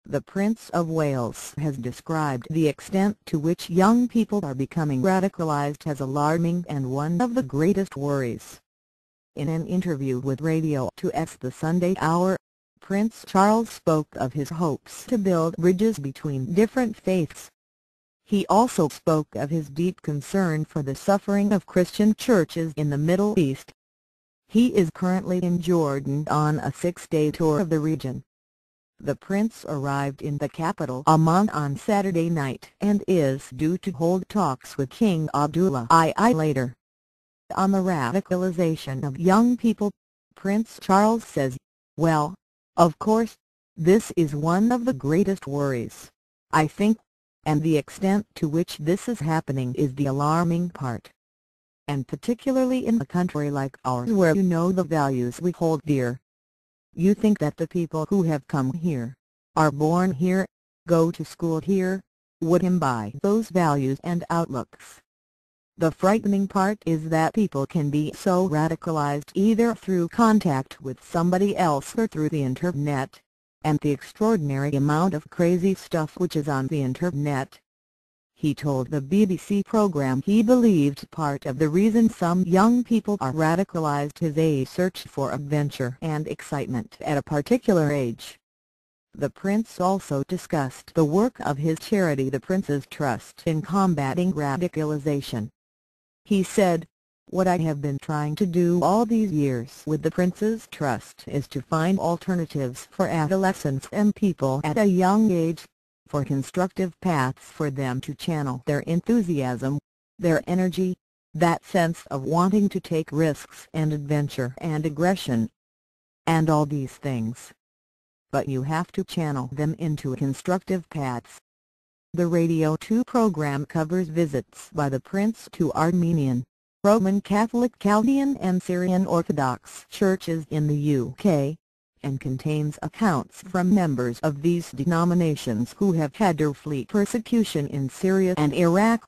The Prince of Wales has described the extent to which young people are becoming radicalised as alarming and one of the greatest worries. In an interview with Radio 2's The Sunday Hour, Prince Charles spoke of his hopes to build bridges between different faiths. He also spoke of his deep concern for the suffering of Christian churches in the Middle East. He is currently in Jordan on a 6-day tour of the region. The prince arrived in the capital Amman on Saturday night and is due to hold talks with King Abdullah II later. On the radicalization of young people, Prince Charles says, "Well, of course, this is one of the greatest worries, I think, and the extent to which this is happening is the alarming part. And particularly in a country like ours where you know the values we hold dear. You think that the people who have come here, are born here, go to school here, would imbibe those values and outlooks. The frightening part is that people can be so radicalized either through contact with somebody else or through the internet, and the extraordinary amount of crazy stuff which is on the internet." He told the BBC programme he believed part of the reason some young people are radicalized is a search for adventure and excitement at a particular age. The prince also discussed the work of his charity the Prince's Trust in combating radicalization. He said, "What I have been trying to do all these years with the Prince's Trust is to find alternatives for adolescents and people at a young age, for constructive paths for them to channel their enthusiasm, their energy, that sense of wanting to take risks and adventure and aggression, and all these things. But you have to channel them into constructive paths." The Radio 2 program covers visits by the Prince to Armenian, Roman Catholic, Chaldean and Syrian Orthodox churches in the UK, and contains accounts from members of these denominations who have had to flee persecution in Syria and Iraq.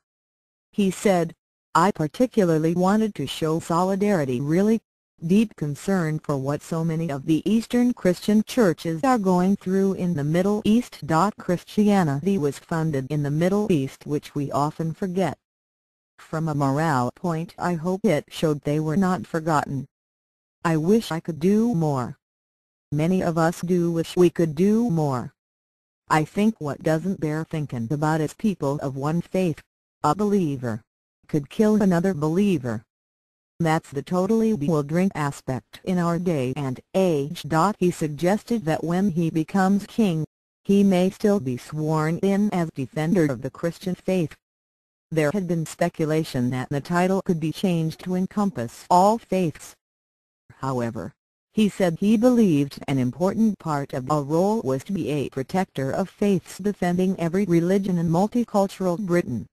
He said, "I particularly wanted to show solidarity, really deep concern for what so many of the Eastern Christian churches are going through in the Middle East. Christianity was founded in the Middle East, which we often forget. From a morale point, I hope it showed they were not forgotten. I wish I could do more. Many of us do wish we could do more. I think what doesn't bear thinking about is people of one faith, a believer, could kill another believer. That's the totally bewildering aspect in our day and age." He suggested that when he becomes king, he may still be sworn in as defender of the Christian faith. There had been speculation that the title could be changed to encompass all faiths. However, he said he believed an important part of our role was to be a protector of faiths, defending every religion in multicultural Britain.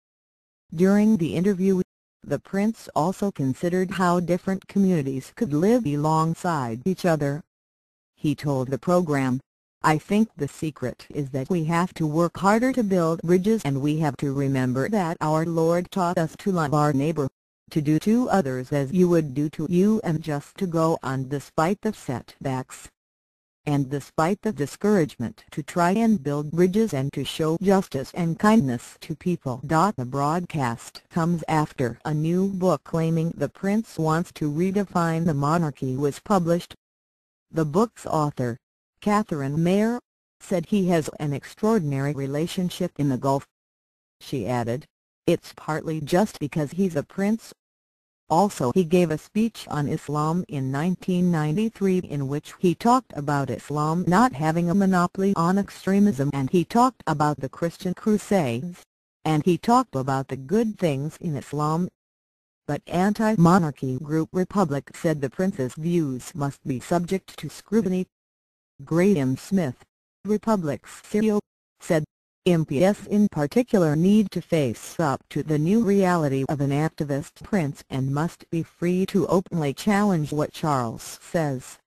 During the interview, the prince also considered how different communities could live alongside each other. He told the program, "I think the secret is that we have to work harder to build bridges, and we have to remember that our Lord taught us to love our neighbor, to do to others as you would do to you, and just to go on despite the setbacks, and despite the discouragement, to try and build bridges and to show justice and kindness to people." The broadcast comes after a new book claiming the prince wants to redefine the monarchy was published. The book's author, Catherine Mayer, said he has an extraordinary relationship in the Gulf. She added, "It's partly just because he's a prince." Also, he gave a speech on Islam in 1993 in which he talked about Islam not having a monopoly on extremism, and he talked about the Christian Crusades, and he talked about the good things in Islam. But anti-monarchy group Republic said the prince's views must be subject to scrutiny. Graham Smith, Republic's CEO, said, "MPs in particular need to face up to the new reality of an activist prince and must be free to openly challenge what Charles says."